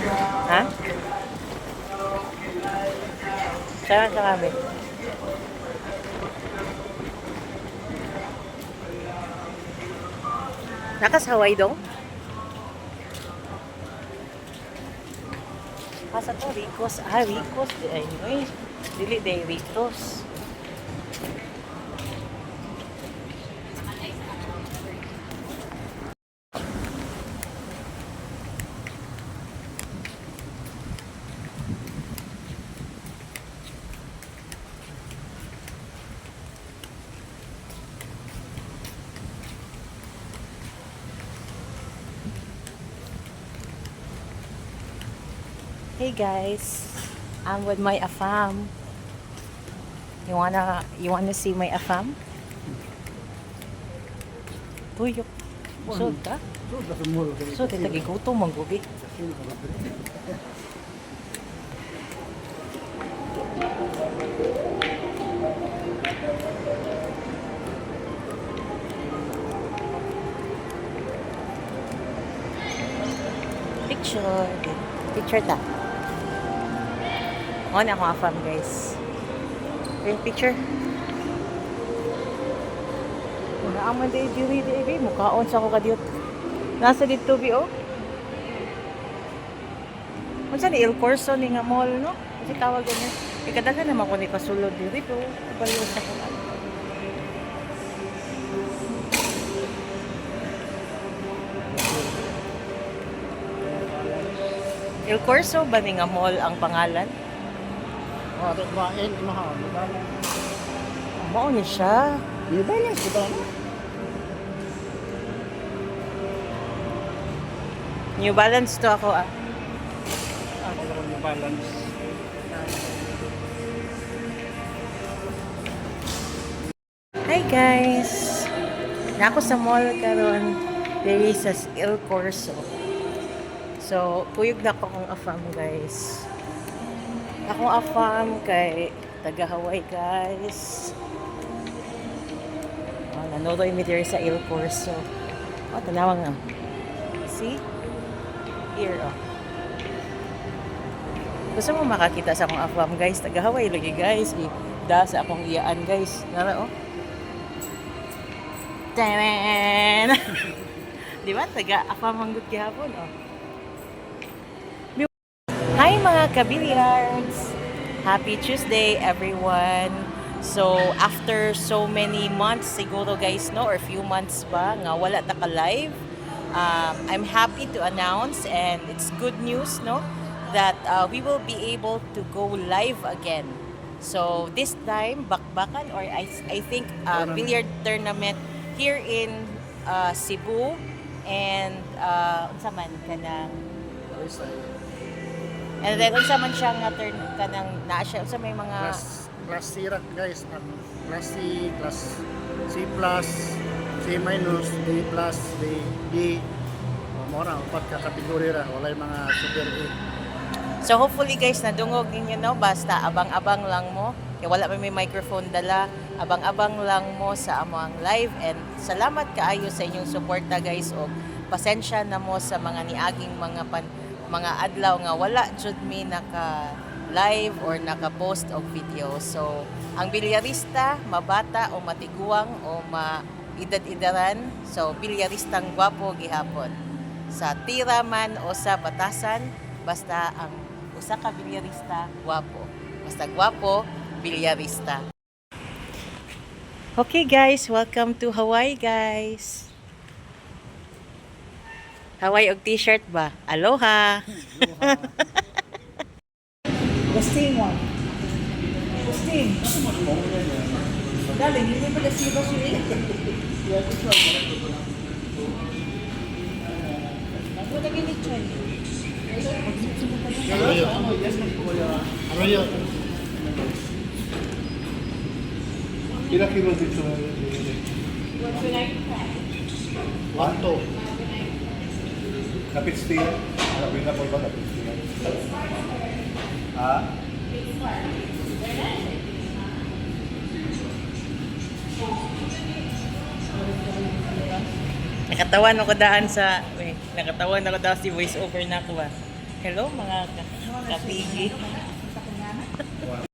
Ha? Saan sa kami? Nakas Hawaii dong? Asa to? Ricos. Ah, Ricos. Ay, dili day Ricos. Hey guys, I'm with my afam. You wanna see my afam? Tuyok. So ta? So titagi ko to manggubi. Picture. Picture ta. Ano ako afam guys. Yung picture. Naaman day diri di mukhaon sa ko kadiyot. Nasa dito bi oh. Unsa ni El Corso ni nga mall no? Kasi tawag ganyan. Ikadagan naman ko ni pasulod diri to. Baliw sa ko. El Corso ba ni nga mall ang pangalan? Oh, ada bain mahal. Mao ni siya. Di balance di ba? New Balance to ako ah. Ah, di balance. Hi guys. Nako sa mall karon diri sa El Corso. So, puyog na ko kung afam guys. Akong afam kay taga Hawaii guys. Oh, nanonoy mi diri sa El Corso. Oh, tanawa nga. See? Here oh. Gusto mo makakita sa akong afam guys, taga Hawaii lagi guys. Da sa akong iyaan guys. Nara oh. Tanan! Di ba? Taga afam ang good gihapon oh. Hi mga kabilyards! Happy Tuesday everyone! So after so many months siguro guys no or few months ba nga wala ta ka live, I'm happy to announce and it's good news no that we will be able to go live again. So this time bakbakan or I think billiard tournament here in Cebu and unsa man kanang and then unsa man siya nga turn kanang naa siya unsa may mga Class C rat guys, class C, class C plus, C minus, D plus, D. Mora upat ka kategorya ra, walay mga super A. So hopefully guys nadungog ninyo no basta abang-abang lang mo. Kaya wala pa may microphone dala. Abang-abang lang mo sa among live and salamat kaayo sa inyong suporta guys o pasensya na mo sa mga niaging mga adlaw nga wala jud mi naka live or naka-post og video. So, ang bilyarista, mabata o matiguang o maedad-edaran. So, bilyaristang gwapo gihapon. Sa tira man o sa batasan, basta ang usa ka bilyarista gwapo. Basta gwapo, bilyarista. Okay guys, welcome to Hawaii guys. Hawaii og t-shirt ba? Aloha. The steam one. The steam. Darling, hindi pa kasi ba siya? Ako na ginichan. Arroyo. Kira kilo dito. Wanto. Kapit steel. Kapit na po ba kapit steel? Ha? Nakatawan ako daan sa, nakatawan ako daan si voice over na ako ba. Hello mga kapigi.